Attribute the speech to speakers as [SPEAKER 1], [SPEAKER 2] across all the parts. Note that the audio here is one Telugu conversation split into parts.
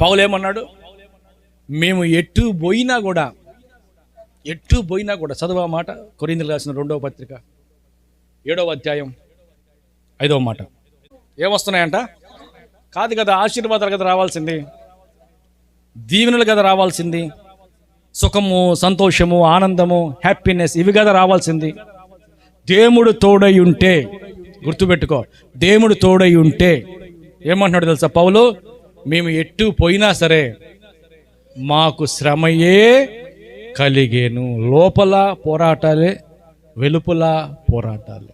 [SPEAKER 1] పౌలు ఏమన్నాడు? మేము ఎటు పోయినా కూడా చదువు మాట. కొరింథీయులకు రాసిన 2వ పత్రిక 7వ అధ్యాయం 5వ మాట. ఏమొస్తున్నాయంట? కాదు కదా ఆశీర్వాదాలు కదా రావాల్సింది, దీవెనలు కదా రావాల్సింది, సుఖము, సంతోషము, ఆనందము, హ్యాపీనెస్ ఇవి కదా రావాల్సింది. దేవుడు తోడై ఉంటే, గుర్తుపెట్టుకో, దేవుడు తోడై ఉంటే ఏమంటున్నాడు తెలుసా పౌలు? మేము ఎటు పోయినా సరే మాకు శ్రమయే కలిగేను. లోపల పోరాటాలే, వెలుపల పోరాటాలే.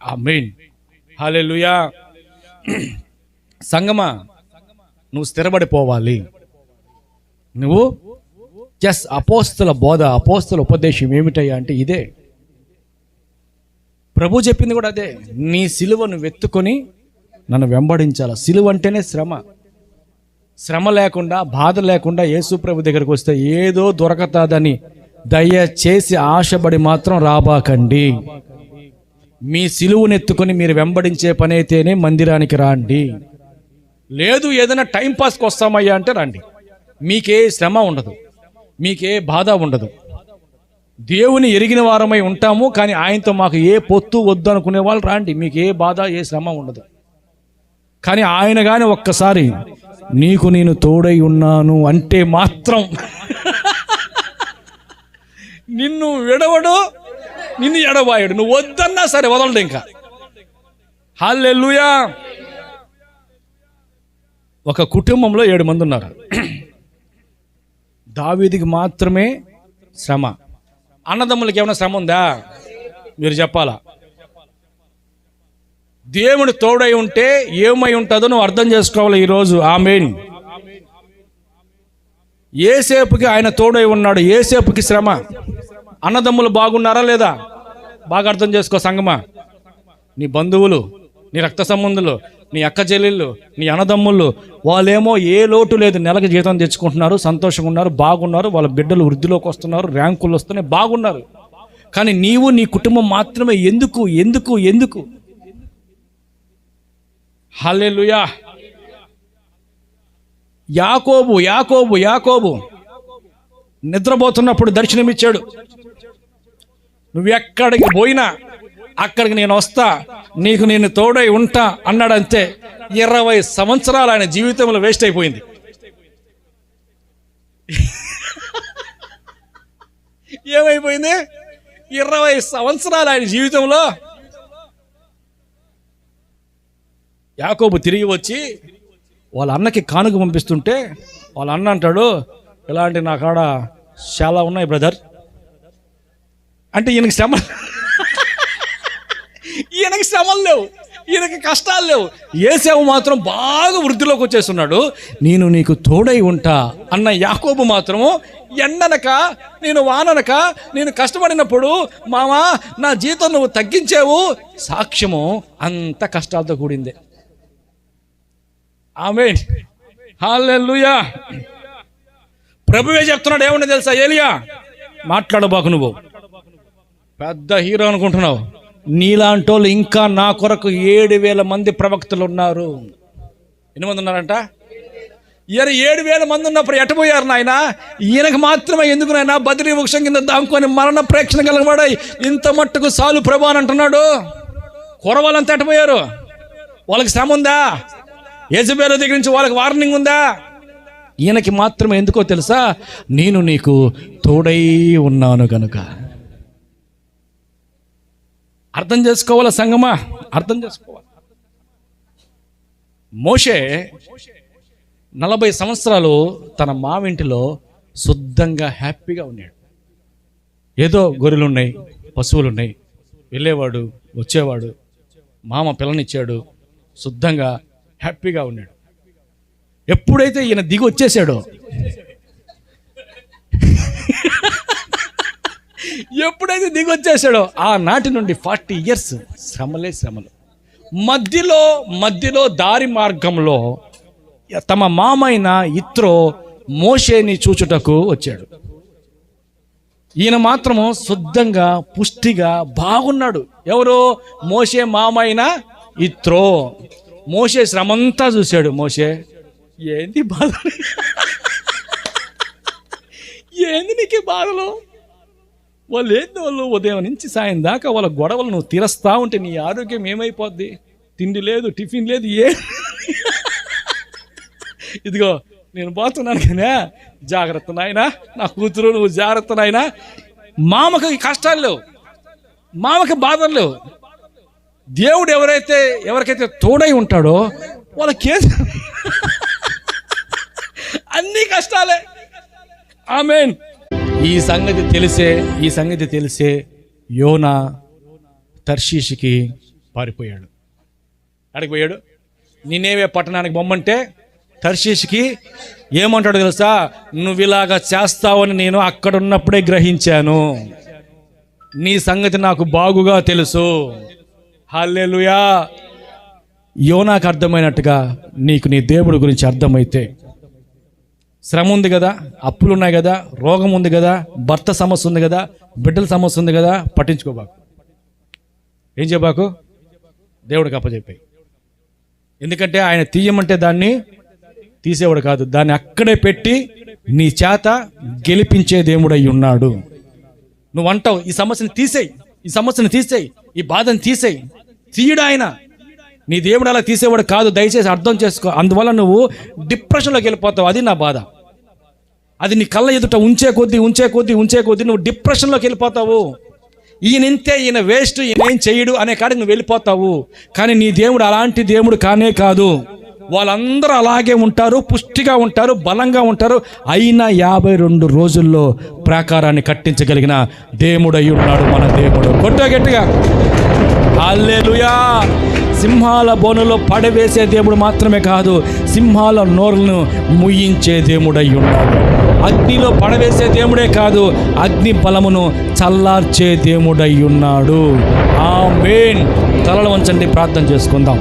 [SPEAKER 1] ఆమేన్, హల్లెలూయా. సంగమా, నువ్వు స్థిరపడిపోవాలి. నువ్వు అపోస్తల బోధ, అపోస్తల ఉపదేశం ఏమిటయ్యా అంటే ఇదే. ప్రభు చెప్పింది కూడా అదే. నీ సిలువను వెత్తుకొని నన్ను వెంబడించాల. సిలువ అంటేనే శ్రమ. శ్రమ లేకుండా, బాధ లేకుండా యేసు ప్రభు దగ్గరికి వస్తే ఏదో దొరకతాదని దయచేసి ఆశపడి మాత్రం రాబాకండి. మీ సిలువను ఎత్తుకొని మీరు వెంబడించే పని అయితేనే మందిరానికి రాండి. లేదు ఏదైనా టైంపాస్కి వస్తామయ్యా అంటే రండి. మీకే శ్రమ ఉండదు, మీకే బాధ ఉండదు. దేవుని ఎరిగిన వారమై ఉంటాము, కానీ ఆయనతో మాకు ఏ పొత్తు వద్దు అనుకునే వాళ్ళు రాండి. మీకు ఏ బాధ, ఏ శ్రమ ఉండదు. కానీ ఆయన కానీ ఒక్కసారి నీకు నేను తోడై ఉన్నాను అంటే మాత్రం నిన్ను విడవడు, నిన్ను ఎడబాయడు. నువ్వు వద్దన్నా సరే వదలడు ఇంకా. హల్లెలూయా. ఒక కుటుంబంలో 7 మంది ఉన్నారు. దావీదుకి మాత్రమే శ్రమ. అన్నదమ్ములకి ఏమైనా శ్రమ ఉందా? మీరు చెప్పాలా? దేవుడు తోడై ఉంటే ఏమై ఉంటుందో నువ్వు అర్థం చేసుకోవాలి ఈరోజు. ఆమేన్. యేసేపుకి ఆయన తోడై ఉన్నాడు. యేసేపుకి శ్రమ. అన్నదమ్ములు బాగున్నారా లేదా? బాగా అర్థం చేసుకో సంగమా. నీ బంధువులు, నీ రక్త సంబంధులు, నీ అక్క చెల్లెళ్ళు, నీ అన్నదమ్ముళ్ళు, వాళ్ళేమో ఏ లోటు లేదు, నెలకు జీతం తెచ్చుకుంటున్నారు, సంతోషంగా ఉన్నారు, బాగున్నారు. వాళ్ళ బిడ్డలు వృద్ధిలోకి వస్తున్నారు, ర్యాంకులు వస్తున్నాయి, బాగున్నారు. కానీ నీవు నీ కుటుంబం మాత్రమే ఎందుకు ఎందుకు ఎందుకు? హల్లెలూయా. యాకోబు యాకోబు యాకోబు నిద్రపోతున్నప్పుడు దర్శనమిచ్చాడు. నువ్వు ఎక్కడికి పోయినా అక్కడికి నేను వస్తా, నీకు నేను తోడై ఉంటా అన్నాడంతే. 20 సంవత్సరాలు ఆయన జీవితంలో వేస్ట్ అయిపోయింది. ఏమైపోయింది? 20 సంవత్సరాలు ఆయన జీవితంలో. యాకోబు తిరిగి వచ్చి వాళ్ళ అన్నకి కానుక పంపిస్తుంటే వాళ్ళ అన్న అంటాడు, ఇలాంటి నా కాడ చాలా ఉన్నాయి బ్రదర్ అంటే. ఈయనకి శ్రమలు లేవు, ఈయనకి కష్టాలు లేవు. యేసేపు మాత్రం బాగా వృద్ధిలోకి వచ్చేస్తున్నాడు. నేను నీకు తోడై ఉంటా అన్న యాకోబు మాత్రము ఎండనక, నేను వాననక, నేను కష్టపడినప్పుడు మామా నా జీతం నువ్వు తగ్గించావు. సాక్ష్యము అంత కష్టాలతో కూడిందే. ఆమేన్, హల్లెలూయా. ప్రభువే చెప్తున్నాడు. ఏమన్నా తెలుసా? ఏలియా మాట్లాడబాకు, నువ్వు పెద్ద హీరో అనుకుంటున్నావు. నీలాంటి వాళ్ళు ఇంకా నా కొరకు 7,000 మంది ప్రవక్తలు ఉన్నారు. ఎన్ని మంది ఉన్నారంట? 7,000 మంది ఉన్నప్పుడు ఎట్టబోయారు నాయన? ఈయనకు మాత్రమే ఎందుకు నాయన బద్రీ వృక్షం కింద దాముకొని మరణ ప్రేక్షణ కలగబడాయి ఇంత మట్టుకు సాలు ప్రభు అని అంటున్నాడు. కురవాళ్ళంతా ఎట్టబోయారు? వాళ్ళకి శ్రమ ఉందా? యెజబెలు దగ్గర నుంచి వాళ్ళకి వార్నింగ్ ఉందా? ఈయనకి మాత్రమే ఎందుకో తెలుసా? నేను నీకు తోడై ఉన్నాను కనుక. అర్థం చేసుకోవాలా సంగమా? అర్థం చేసుకోవాలి. మోషే 40 సంవత్సరాలు తన మావింటిలో శుద్ధంగా హ్యాపీగా ఉన్నాడు. ఏదో గొర్రెలున్నాయి, పశువులున్నాయి, వెళ్ళేవాడు, వచ్చేవాడు, మామ పిల్లనిచ్చాడు, శుద్ధంగా హ్యాపీగా ఉన్నాడు. ఎప్పుడైతే ఈయన దిగి వచ్చేసాడో, ఎప్పుడైతే దిగి వచ్చేసాడో ఆ నాటి నుండి 40 ఇయర్స్ శ్రమలే శ్రమలు. మధ్యలో దారి మార్గంలో తమ మామైన ఇత్రో మోషేని చూచుటకు వచ్చాడు. ఈయన మాత్రము శుద్ధంగా పుష్టిగా బాగున్నాడు. ఎవరు? మోషే మామైన ఇత్రో. మోషే శ్రమంతా చూశాడు. మోషే ఏంది బాధ? ఏంది నీకు బాధలు? వాళ్ళు ఉదయం నుంచి సాయం దాకా వాళ్ళ గొడవలు నువ్వు తీరస్తా ఉంటే నీ ఆరోగ్యం ఏమైపోద్ది? తిండి లేదు, టిఫిన్ లేదు, ఇదిగో నేను పోతున్నాను కదా, జాగ్రత్త నాయనా, నా కూతురు నువ్వు జాగ్రత్త నాయనా. మామకి కష్టాలు లేవు, మామకి బాధలు లేవు. దేవుడు ఎవరికైతే తోడై ఉంటాడో వాళ్ళకి అన్ని కష్టాలే. ఆమేన్. ఈ సంగతి తెలిసే యోనా తర్షీషుకి పారిపోయాడు. అక్కడికి పోయాడు. నినేవే పట్టణానికి బొమ్మంటే తర్షీషుకి ఏమంటాడు తెలుసా? నువ్వు ఇలాగా చేస్తావని నేను అక్కడ ఉన్నప్పుడే గ్రహించాను, నీ సంగతి నాకు బాగుగా తెలుసు. హల్లెలూయా. యోనాకు అర్థమైనట్టుగా నీకు నీ దేవుడి గురించి అర్థమైతే, శ్రమ ఉంది కదా, అప్పులు ఉన్నాయి కదా, రోగం ఉంది కదా, భర్త సమస్య ఉంది కదా, బిడ్డల సమస్య ఉంది కదా, పట్టించుకోబాకు. ఏం చెప్పాకు? దేవుడికి అప్పచెప్పాయి. ఎందుకంటే ఆయన తీయమంటే దాన్ని తీసేవాడు కాదు, దాన్ని అక్కడే పెట్టి నీ చేత గెలిపించే దేవుడై ఉన్నాడు. నువ్వు అంటావు ఈ సమస్యను తీసేయి, ఈ బాధను తీసేయి. తీయడు ఆయన. నీ దేవుడు అలా తీసేవాడు కాదు, దయచేసి అర్థం చేసుకో. అందువల్ల నువ్వు డిప్రెషన్లోకి వెళ్ళిపోతావు. అది నా బాధ. అది నీ కళ్ళ ఎదుట ఉంచే కొద్దీ నువ్వు డిప్రెషన్లోకి వెళ్ళిపోతావు. ఈయన వేస్ట్, ఈయన ఏం చెయ్యడు అనే కాడికి నువ్వు వెళ్ళిపోతావు. కానీ నీ దేవుడు అలాంటి దేవుడు కానే కాదు. వాళ్ళందరూ అలాగే ఉంటారు, పుష్టిగా ఉంటారు, బలంగా ఉంటారు. అయినా 52 రోజుల్లో ప్రాకారాన్ని కట్టించగలిగిన దేవుడై ఉన్నాడు మన దేవుడు. గట్టిగా హల్లెలూయా. సింహాల బోనులో పడవేసే దేవుడు మాత్రమే కాదు, సింహాల నోరులను ముయ్యించే దేవుడై ఉన్నాడు. అగ్నిలో పడవేసే దేవుడే కాదు, అగ్ని బలమును చల్లార్చే దేవుడై ఉన్నాడు. ఆమేన్. తలలు వంచండి, ప్రార్థన చేసుకుందాం.